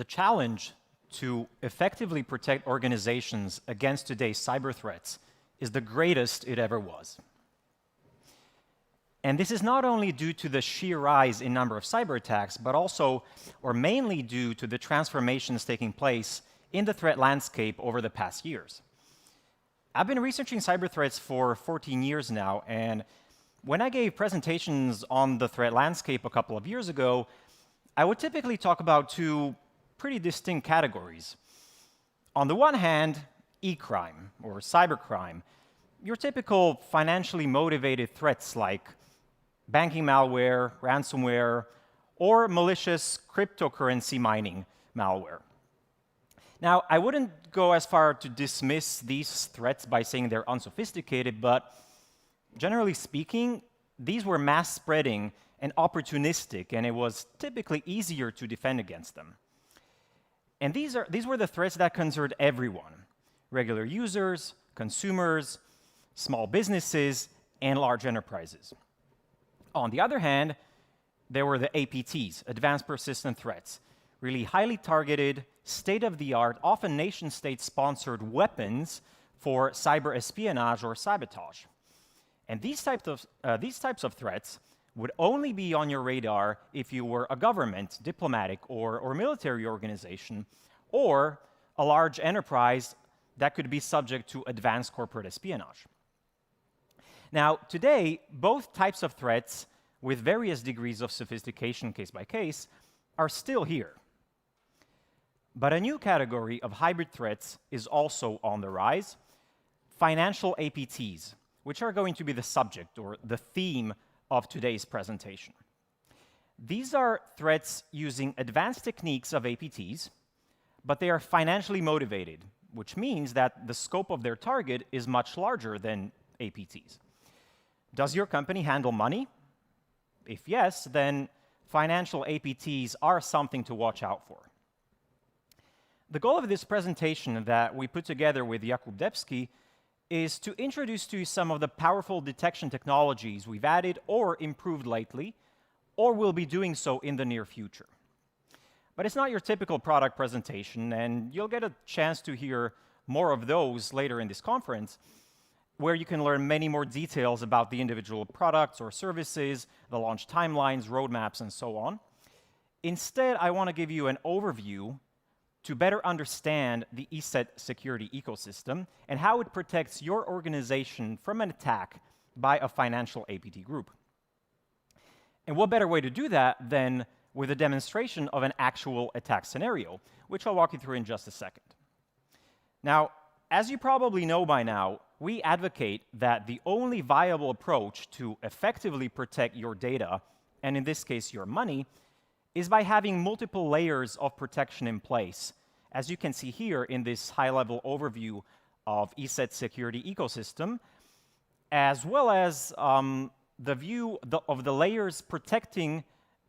The challenge to effectively protect organizations against today's cyber threats is the greatest it ever was. And this is not only due to the sheer rise in number of cyber attacks, but also, or mainly due to the transformations taking place in the threat landscape over the past years. I've been researching cyber threats for 14 years now, and when I gave presentations on the threat landscape a couple of years ago, I would typically talk about two pretty distinct categories. On the one hand, e-crime, or cybercrime, your typical financially motivated threats like banking malware, ransomware, or malicious cryptocurrency mining malware. Now, I wouldn't go as far to dismiss these threats by saying they're unsophisticated, but generally speaking, these were mass spreading and opportunistic, and it was typically easier to defend against them. And these were the threats that concerned everyone: regular users, consumers, small businesses, and large enterprises. On the other hand, there were the APTs, Advanced Persistent Threats, really highly targeted, state-of-the-art, often nation-state-sponsored weapons for cyber espionage or sabotage. And these types of threats would only be on your radar if you were a government, diplomatic, or military organization, or a large enterprise that could be subject to advanced corporate espionage. Now, today, both types of threats, with various degrees of sophistication case by case, are still here. But a new category of hybrid threats is also on the rise: financial APTs, which are going to be the subject or the theme of today's presentation. These are threats using advanced techniques of APTs, but they are financially motivated, which means that the scope of their target is much larger than APTs. Does your company handle money? If yes, then financial APTs are something to watch out for. The goal of this presentation that we put together with Jakub Debski is to introduce to you some of the powerful detection technologies we've added or improved lately, or will be doing so in the near future. But it's not your typical product presentation, and you'll get a chance to hear more of those later in this conference, where you can learn many more details about the individual products or services, the launch timelines, roadmaps, and so on. Instead, I want to give you an overview to better understand the ESET security ecosystem and how it protects your organization from an attack by a financial APT group. And what better way to do that than with a demonstration of an actual attack scenario, which I'll walk you through in just a second. Now, as you probably know by now, we advocate that the only viable approach to effectively protect your data, and in this case your money, is by having multiple layers of protection in place, as you can see here in this high-level overview of ESET security ecosystem, as well as the view of the layers protecting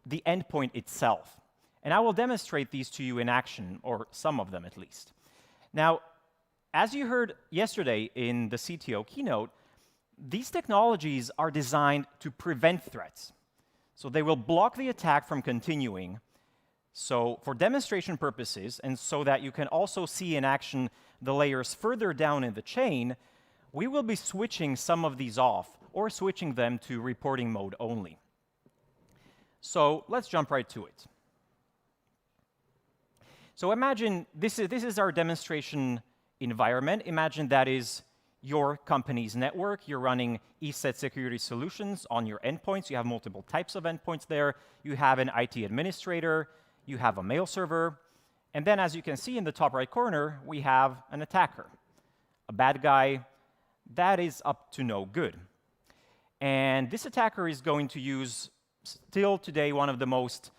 the endpoint itself. And I will demonstrate these to you in action, or some of them at least. Now, as you heard yesterday in the CTO keynote, these technologies are designed to prevent threats. So they will block the attack from continuing. So for demonstration purposes, and so that you can also see in action the layers further down in the chain, we will be switching some of these off, or switching them to reporting mode only. So let's jump right to it. So imagine this is our demonstration environment. Imagine that is your company's network. You're running ESET security solutions on your endpoints. You have multiple types of endpoints there. You have an IT administrator. You have a mail server. And then, as you can see in the top right corner, we have an attacker, a bad guy that is up to no good. And this attacker is going to use, still today, one of the most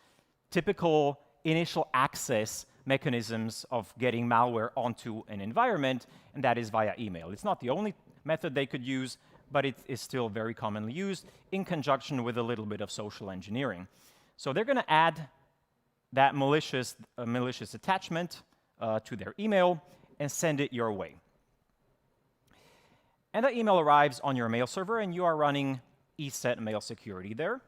typical initial access mechanisms of getting malware onto an environment, and that is via email. It's not the only method they could use, but it is still very commonly used in conjunction with a little bit of social engineering. So they're going to add that malicious attachment to their email and send it your way. And that email arrives on your mail server, and you are running ESET mail security there.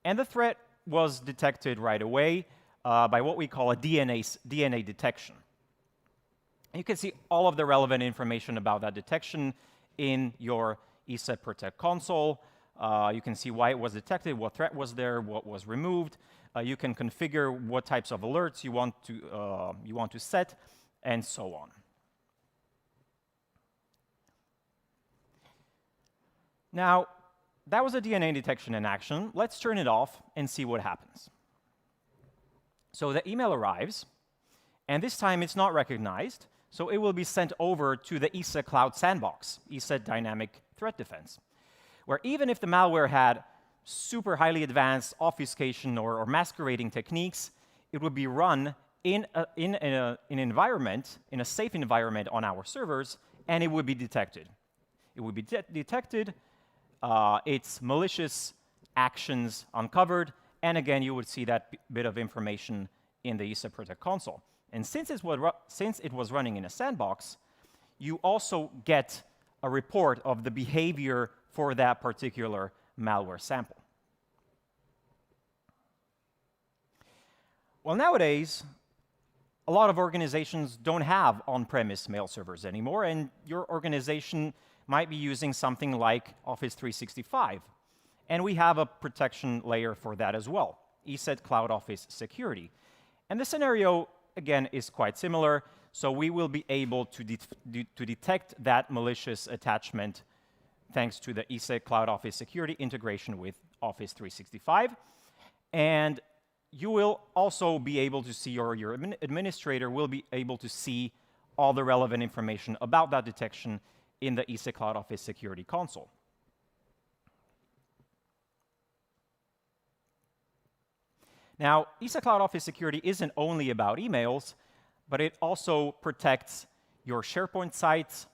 And the threat was detected right away. by what we call a DNA detection. And you can see all of the relevant information about that detection in your ESET Protect console. You can see why it was detected, what threat was there, what was removed. You can configure what types of alerts you want to set, and so on. Now, that was a DNA detection in action. Let's turn it off and see what happens. So the email arrives, and this time it's not recognized, so it will be sent over to the ESET Cloud Sandbox, ESET Dynamic Threat Defense, where even if the malware had super highly advanced obfuscation or masquerading techniques, it would be run in an environment, in a safe environment on our servers, and it would be detected. It would be detected, its malicious actions uncovered, and again, you would see that bit of information in the ESET Protect console. And since it was running in a sandbox, you also get a report of the behavior for that particular malware sample. Well, nowadays, a lot of organizations don't have on-premise mail servers anymore, and your organization might be using something like Office 365. And we have a protection layer for that as well, ESET Cloud Office Security. And the scenario, again, is quite similar. So we will be able to detect that malicious attachment thanks to the ESET Cloud Office Security integration with Office 365. And you will also be able to see, or your administrator will be able to see all the relevant information about that detection in the ESET Cloud Office Security console. Now, ESET Cloud Office Security isn't only about emails, but it also protects your SharePoint sites,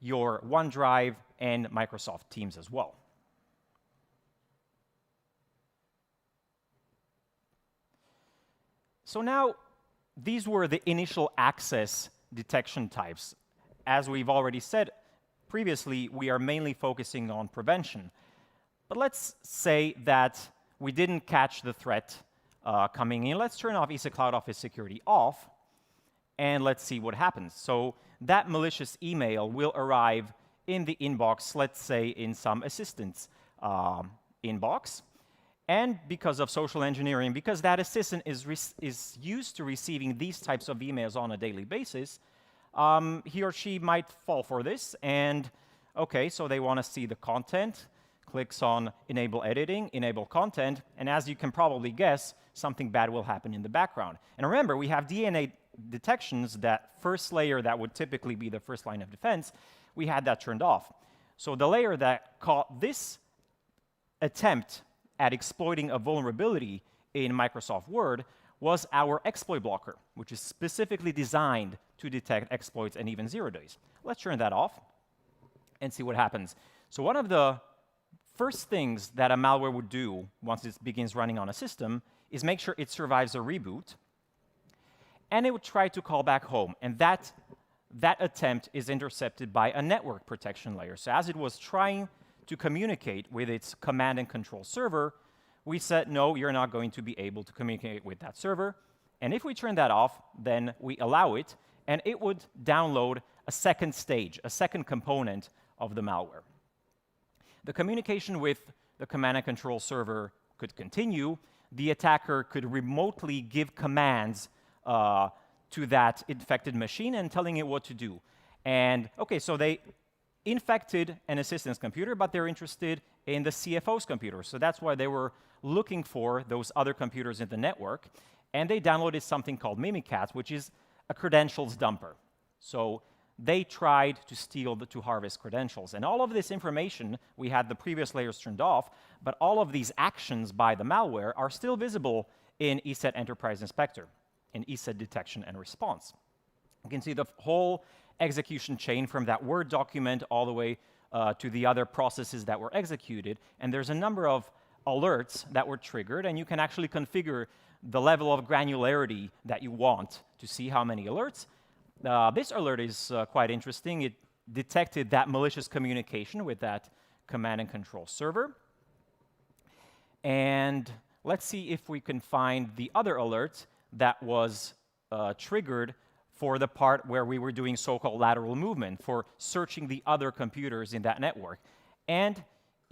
your OneDrive, and Microsoft Teams as well. So now, these were the initial access detection types. As we've already said previously, we are mainly focusing on prevention. But let's say that we didn't catch the threat coming in. Let's turn off ESET Cloud Office Security off, and let's see what happens. So that malicious email will arrive in the inbox, let's say in some assistant's inbox. And because of social engineering, because that assistant is used to receiving these types of emails on a daily basis, he or she might fall for this. And OK, so they want to see the content, clicks on Enable Editing, Enable Content, and as you can probably guess, something bad will happen in the background. And remember, we have DNA detections, that first layer that would typically be the first line of defense, we had that turned off. So the layer that caught this attempt at exploiting a vulnerability in Microsoft Word was our exploit blocker, which is specifically designed to detect exploits and even 0 days. Let's turn that off and see what happens. So one of the first things that a malware would do once it begins running on a system is make sure it survives a reboot, and it would try to call back home. And that attempt is intercepted by a network protection layer. So as it was trying to communicate with its command and control server, we said, no, you're not going to be able to communicate with that server. And if we turn that off, then we allow it, and it would download a second stage, a second component of the malware. The communication with the command and control server could continue. The attacker could remotely give commands to that infected machine and telling it what to do. And OK, so they infected an assistant's computer, but they're interested in the CFO's computer. So that's why they were looking for those other computers in the network. And they downloaded something called Mimikatz, which is a credentials dumper. So they tried to steal, to harvest credentials. And all of this information, we had the previous layers turned off, but all of these actions by the malware are still visible in ESET Enterprise Inspector, in ESET Detection and Response. You can see the whole execution chain from that Word document all the way to the other processes that were executed. And there's a number of alerts that were triggered, and you can actually configure the level of granularity that you want to see how many alerts. This alert is quite interesting. It detected that malicious communication with that command and control server. And let's see if we can find the other alerts. that was triggered for the part where we were doing so-called lateral movement, for searching the other computers in that network. And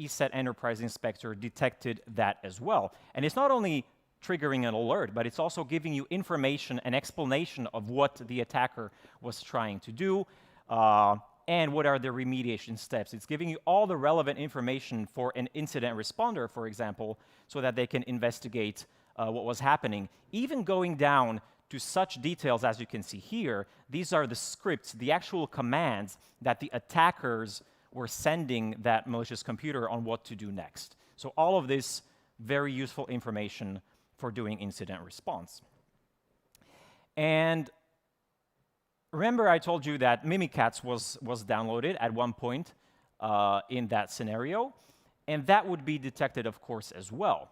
ESET Enterprise Inspector detected that as well. And it's not only triggering an alert, but it's also giving you information and explanation of what the attacker was trying to do, and what are the remediation steps. It's giving you all the relevant information for an incident responder, for example, so that they can investigate what was happening. Even going down to such details as you can see here, these are the scripts, the actual commands that the attackers were sending that malicious computer on what to do next. So all of this, very useful information for doing incident response. And remember I told you that Mimikatz was downloaded at one point in that scenario, and that would be detected, of course, as well.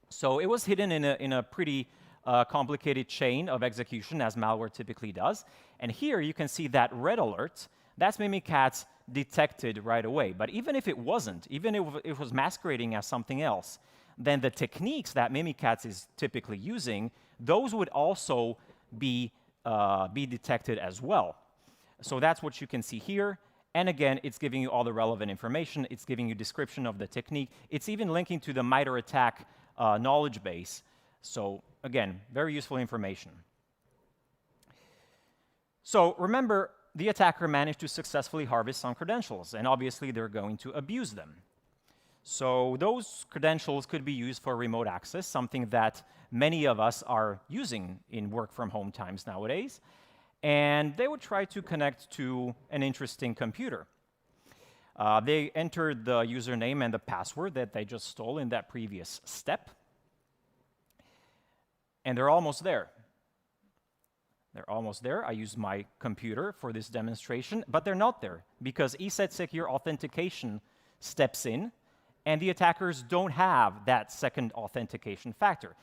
So it was hidden in a pretty complicated chain of execution, as malware typically does. And here you can see that red alert. That's Mimikatz detected right away. But even if it wasn't, even if it was masquerading as something else, then the techniques that Mimikatz is typically using, those would also be detected as well. So that's what you can see here. And again, it's giving you all the relevant information. It's giving you description of the technique. It's even linking to the MITRE ATT&CK knowledge base. So again, very useful information. So remember, the attacker managed to successfully harvest some credentials, and obviously they're going to abuse them. So those credentials could be used for remote access, something that many of us are using in work-from-home times nowadays. And they would try to connect to an interesting computer. They entered the username and the password that they just stole in that previous step. And they're almost there. They're almost there. I used my computer for this demonstration, but they're not there because ESET Secure Authentication steps in, and the attackers don't have that second authentication factor.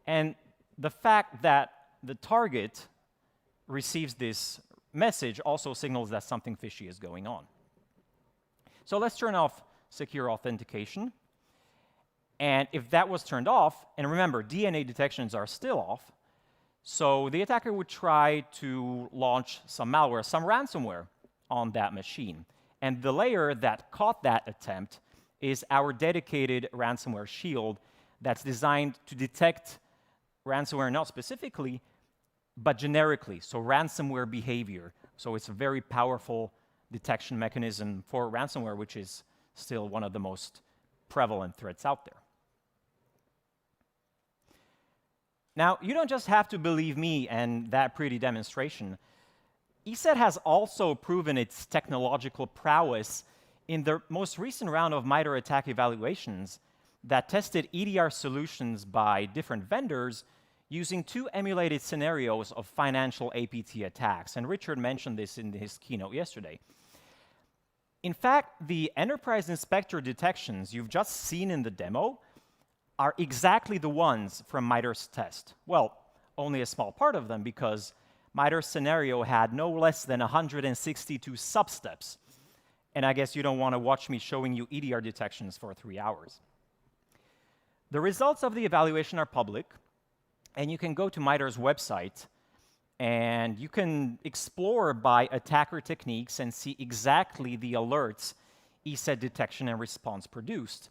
And the fact that the target receives this message also signals that something fishy is going on. So let's turn off secure authentication. And if that was turned off, and remember, DNA detections are still off, so the attacker would try to launch some malware, some ransomware on that machine. And the layer that caught that attempt is our dedicated ransomware shield that's designed to detect ransomware not specifically, but generically, so ransomware behavior. So it's a very powerful detection mechanism for ransomware, which is still one of the most prevalent threats out there. Now, you don't just have to believe me and that pretty demonstration. ESET has also proven its technological prowess in the most recent round of MITRE ATT&CK evaluations that tested EDR solutions by different vendors using 2 emulated scenarios of financial APT attacks. And Richard mentioned this in his keynote yesterday. In fact, the enterprise inspector detections you've just seen in the demo are exactly the ones from MITRE's test. Well, only a small part of them, because MITRE's scenario had no less than 162 substeps. And I guess you don't want to watch me showing you EDR detections for 3 hours. The results of the evaluation are public, and you can go to MITRE's website, and you can explore by attacker techniques and see exactly the alerts ESET detection and response produced.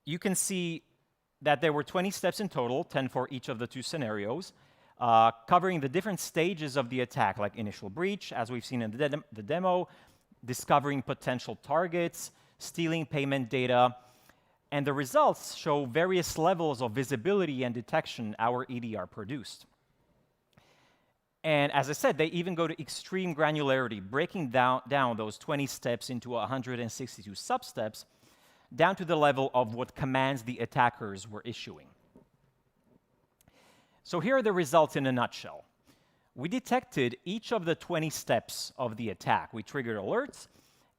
You can see that there were 20 steps in total, 10 for each of the 2 scenarios, covering the different stages of the attack, like initial breach, as we've seen in the demo, discovering potential targets, stealing payment data, and the results show various levels of visibility and detection our EDR produced. And as I said, they even go to extreme granularity, breaking down those 20 steps into 162 substeps, down to the level of what commands the attackers were issuing. So here are the results in a nutshell. We detected each of the 20 steps of the attack. We triggered alerts,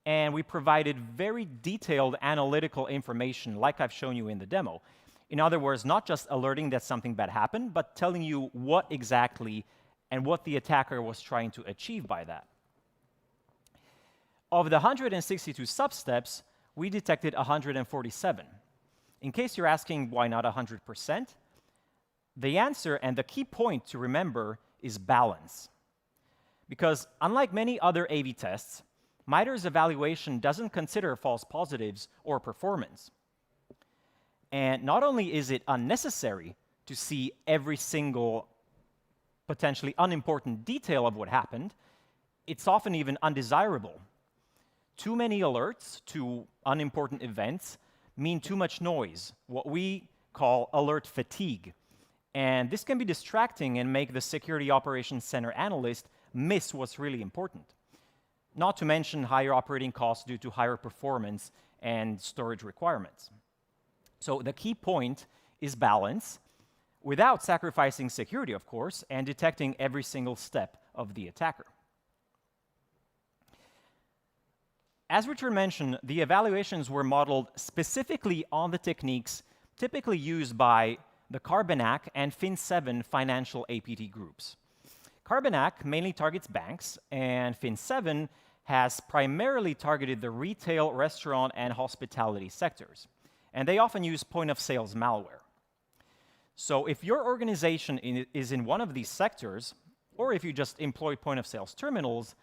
and we provided very detailed analytical information like I've shown you in the demo. In other words, not just alerting that something bad happened, but telling you what exactly and what the attacker was trying to achieve by that. Of the 162 substeps, we detected 147. In case you're asking why not 100%, The answer and the key point to remember is balance. Because unlike many other AV tests, MITRE's evaluation doesn't consider false positives or performance. And not only is it unnecessary to see every single potentially unimportant detail of what happened, it's often even undesirable. Too many alerts to unimportant events mean too much noise, what we call alert fatigue. And this can be distracting and make the Security Operations Center analyst miss what's really important. Not to mention higher operating costs due to higher performance and storage requirements. So the key point is balance, without sacrificing security, of course, and detecting every single step of the attacker. As Richard mentioned, the evaluations were modeled specifically on the techniques typically used by the Carbonac and Fin7 financial APT groups. Carbonac mainly targets banks, and Fin7 has primarily targeted the retail, restaurant, and hospitality sectors. And they often use point-of-sales malware. So if your organization is in one of these sectors, or if you just employ point-of-sales terminals,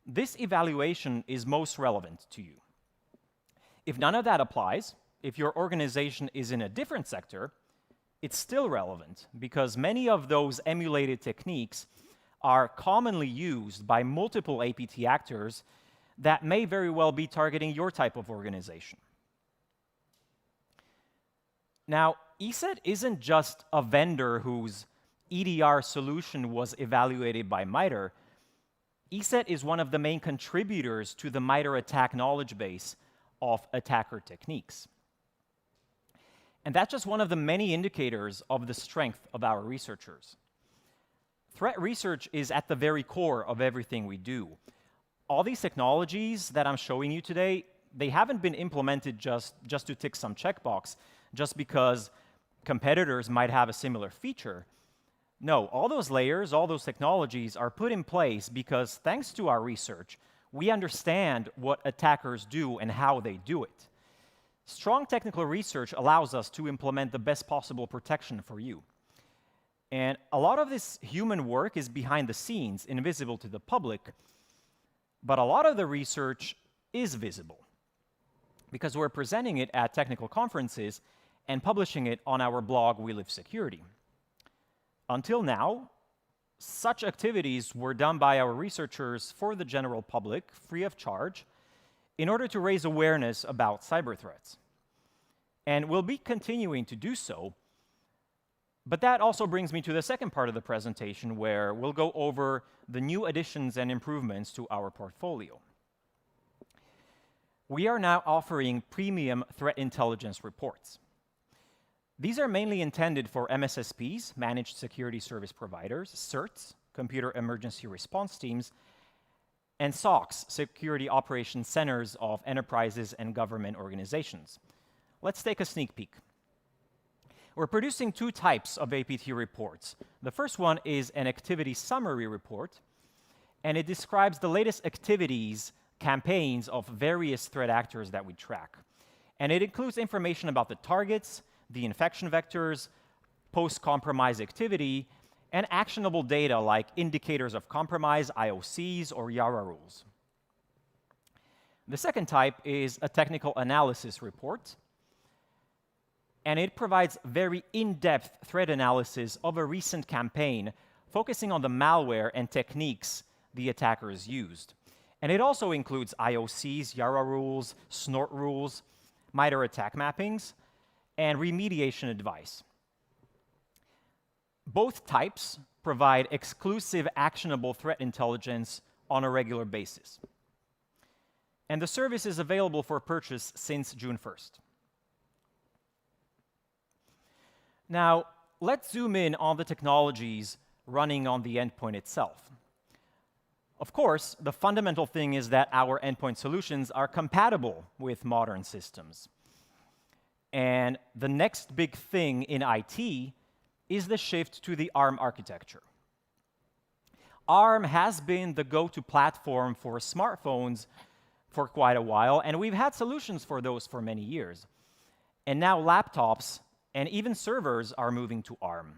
this evaluation is most relevant to you. If none of that applies, if your organization is in a different sector, it's still relevant because many of those emulated techniques are commonly used by multiple APT actors that may very well be targeting your type of organization. Now, ESET isn't just a vendor whose EDR solution was evaluated by MITRE. ESET is one of the main contributors to the MITRE ATT&CK knowledge base of attacker techniques. And that's just one of the many indicators of the strength of our researchers. Threat research is at the very core of everything we do. All these technologies that I'm showing you today, they haven't been implemented just to tick some checkbox, just because competitors might have a similar feature. No, all those layers, all those technologies are put in place because thanks to our research, we understand what attackers do and how they do it. Strong technical research allows us to implement the best possible protection for you. And a lot of this human work is behind the scenes, invisible to the public, but a lot of the research is visible because we're presenting it at technical conferences and publishing it on our blog, We Live Security. Until now, such activities were done by our researchers for the general public, free of charge, in order to raise awareness about cyber threats. And we'll be continuing to do so. But that also brings me to the second part of the presentation, where we'll go over the new additions and improvements to our portfolio. We are now offering premium threat intelligence reports. These are mainly intended for MSSPs, Managed Security Service Providers, CERTs, Computer Emergency Response Teams, and SOCs, Security Operations Centers of enterprises and government organizations. Let's take a sneak peek. We're producing two types of APT reports. The first one is an activity summary report, and it describes the latest activities, campaigns of various threat actors that we track. And it includes information about the targets, the infection vectors, post-compromise activity, and actionable data like indicators of compromise, IOCs, or YARA rules. The second type is a technical analysis report, and it provides very in-depth threat analysis of a recent campaign, focusing on the malware and techniques the attackers used. And it also includes IOCs, YARA rules, SNORT rules, MITRE attack mappings, and remediation advice. Both types provide exclusive actionable threat intelligence on a regular basis. And the service is available for purchase since June 1st. Now, let's zoom in on the technologies running on the endpoint itself. Of course, the fundamental thing is that our endpoint solutions are compatible with modern systems. And the next big thing in IT is the shift to the ARM architecture. ARM has been the go-to platform for smartphones for quite a while, and we've had solutions for those for many years. And now laptops and even servers are moving to ARM.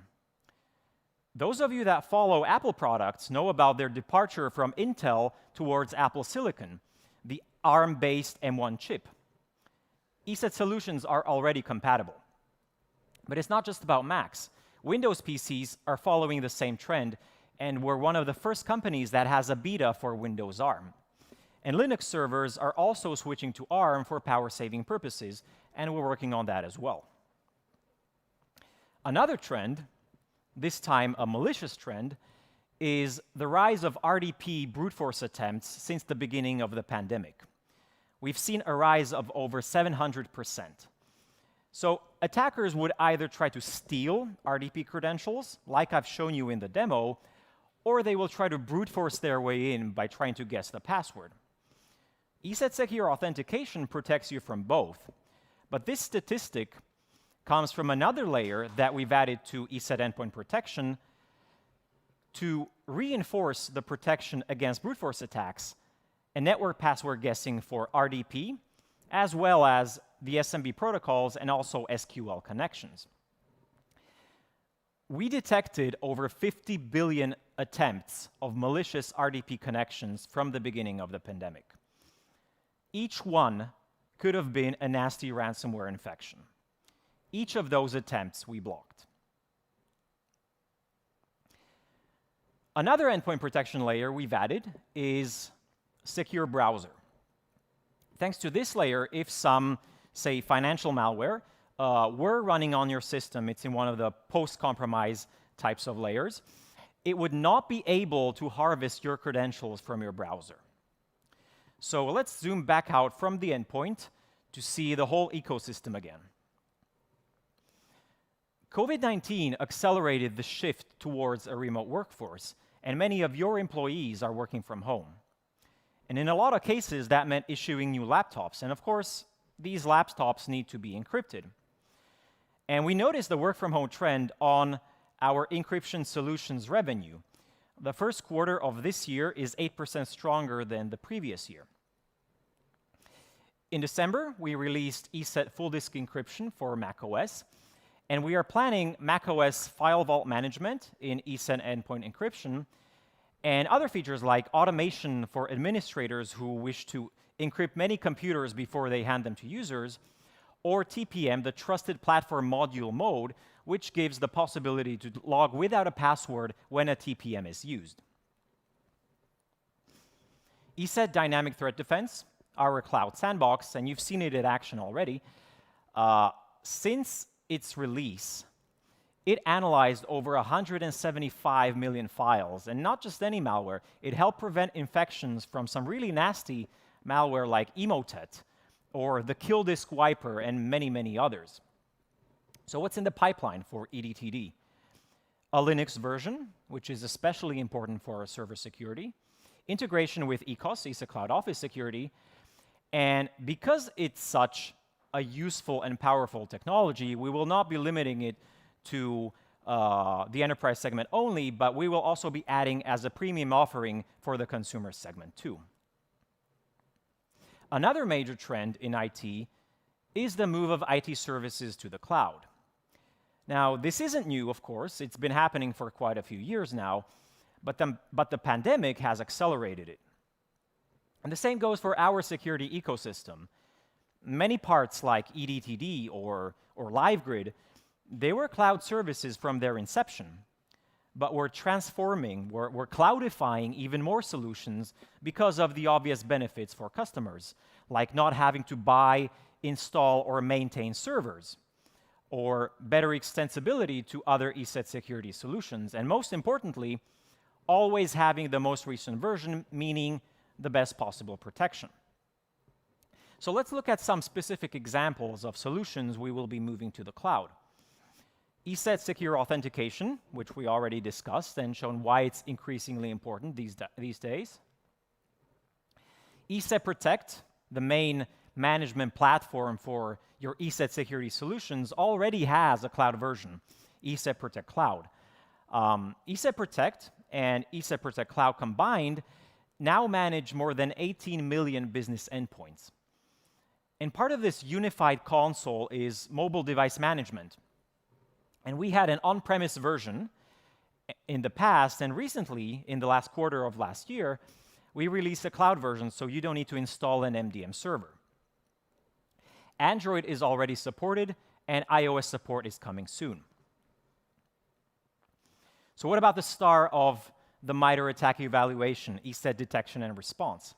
Those of you that follow Apple products know about their departure from Intel towards Apple Silicon, the ARM-based M1 chip. ESET solutions are already compatible. But it's not just about Macs. Windows PCs are following the same trend, and we're one of the first companies that has a beta for Windows ARM. And Linux servers are also switching to ARM for power-saving purposes, and we're working on that as well. Another trend, this time a malicious trend, is the rise of RDP brute force attempts since the beginning of the pandemic. We've seen a rise of over 700%. So attackers would either try to steal RDP credentials, like I've shown you in the demo, or they will try to brute force their way in by trying to guess the password. ESET Secure Authentication protects you from both, but this statistic comes from another layer that we've added to ESET Endpoint Protection to reinforce the protection against brute force attacks and network password guessing for RDP, as well as the SMB protocols and also SQL connections. We detected over 50 billion attempts of malicious RDP connections from the beginning of the pandemic. Each one could have been a nasty ransomware infection. Each of those attempts we blocked. Another endpoint protection layer we've added is secure browser. Thanks to this layer, if some, say, financial malware were running on your system, it's in one of the post-compromise types of layers, it would not be able to harvest your credentials from your browser. So let's zoom back out from the endpoint to see the whole ecosystem again. COVID-19 accelerated the shift towards a remote workforce, and many of your employees are working from home. And in a lot of cases, that meant issuing new laptops. And of course, these laptops need to be encrypted. And we noticed the work-from-home trend on our encryption solutions revenue. The first quarter of this year is 8% stronger than the previous year. In December, we released ESET Full Disk Encryption for macOS, and we are planning macOS File Vault Management in ESET Endpoint Encryption, and other features like automation for administrators who wish to encrypt many computers before they hand them to users, or TPM, the Trusted Platform Module mode, which gives the possibility to log without a password when a TPM is used. ESET Dynamic Threat Defense, our cloud sandbox, and you've seen it in action already. Since its release, it analyzed over 175 million files, and not just any malware. It helped prevent infections from some really nasty malware like Emotet, or the Kill Disk Wiper, and many, many others. So what's in the pipeline for EDTD? A Linux version, which is especially important for our server security, integration with ECOS, ESET Cloud Office Security, and because it's such a useful and powerful technology, we will not be limiting it to the enterprise segment only, but we will also be adding as a premium offering for the consumer segment too. Another major trend in IT is the move of IT services to the cloud. Now, this isn't new, of course. It's been happening for quite a few years now, but the pandemic has accelerated it. And the same goes for our security ecosystem. Many parts like EDTD or LiveGrid, they were cloud services from their inception, but we're transforming, we're cloudifying even more solutions because of the obvious benefits for customers, like not having to buy, install, or maintain servers, or better extensibility to other ESET security solutions, and most importantly, always having the most recent version, meaning the best possible protection. So let's look at some specific examples of solutions we will be moving to the cloud. ESET Secure Authentication, which we already discussed and shown why it's increasingly important these days. ESET Protect, the main management platform for your ESET security solutions, already has a cloud version, ESET Protect Cloud. ESET Protect and ESET Protect Cloud combined now manage more than 18 million business endpoints. And part of this unified console is mobile device management. And we had an on-premise version, In the past and recently, in the last quarter of last year, we released a cloud version so you don't need to install an MDM server. Android is already supported, and iOS support is coming soon. So what about the star of the MITRE ATT&CK evaluation, ESET detection and response?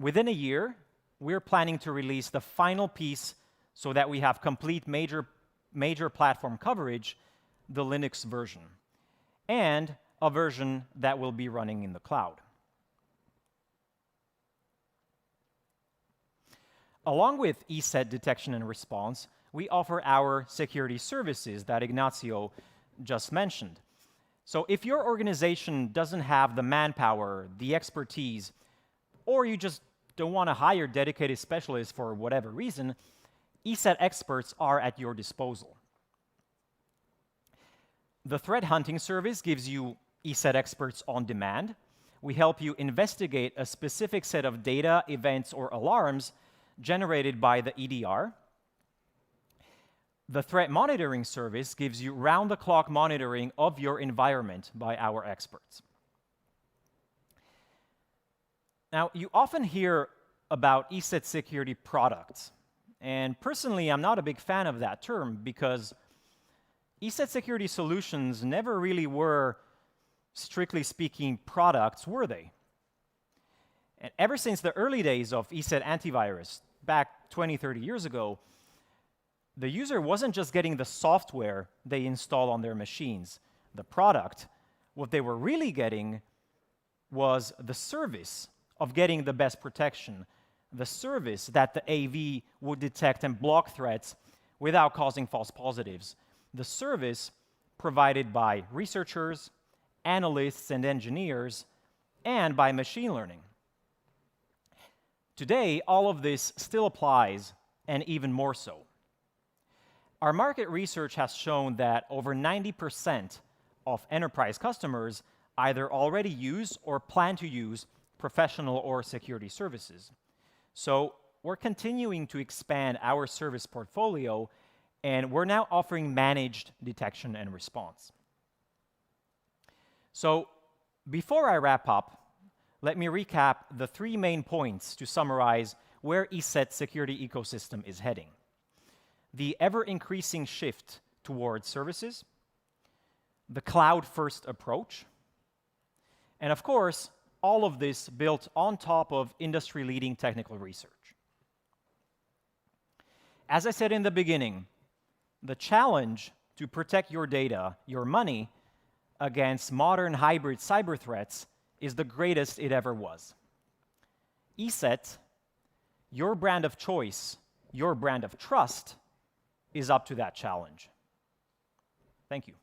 Within a year, we're planning to release the final piece so that we have complete major platform coverage, the Linux version, and a version that will be running in the cloud. Along with ESET detection and response, we offer our security services that Ignacio just mentioned. So if your organization doesn't have the manpower, the expertise, or you just don't want to hire dedicated specialists for whatever reason, ESET experts are at your disposal. The threat hunting service gives you ESET experts on demand. We help you investigate a specific set of data, events, or alarms generated by the EDR. The threat monitoring service gives you round-the-clock monitoring of your environment by our experts. Now, you often hear about ESET security products, and personally, I'm not a big fan of that term because ESET security solutions never really were, strictly speaking, products, were they? And ever since the early days of ESET antivirus, back 20, 30 years ago, the user wasn't just getting the software they install on their machines. The product, what they were really getting was the service of getting the best protection, the service that the AV would detect and block threats without causing false positives, the service provided by researchers, analysts, and engineers, and by machine learning. Today, all of this still applies, and even more so. Our market research has shown that over 90% of enterprise customers either already use or plan to use professional or security services. So we're continuing to expand our service portfolio, and we're now offering managed detection and response. So before I wrap up, let me recap the 3 main points to summarize where ESET security ecosystem is heading. The ever-increasing shift towards services, the cloud-first approach, and of course, all of this built on top of industry-leading technical research. As I said in the beginning, the challenge to protect your data, your money, against modern hybrid cyber threats is the greatest it ever was. ESET, your brand of choice, your brand of trust, is up to that challenge. Thank you.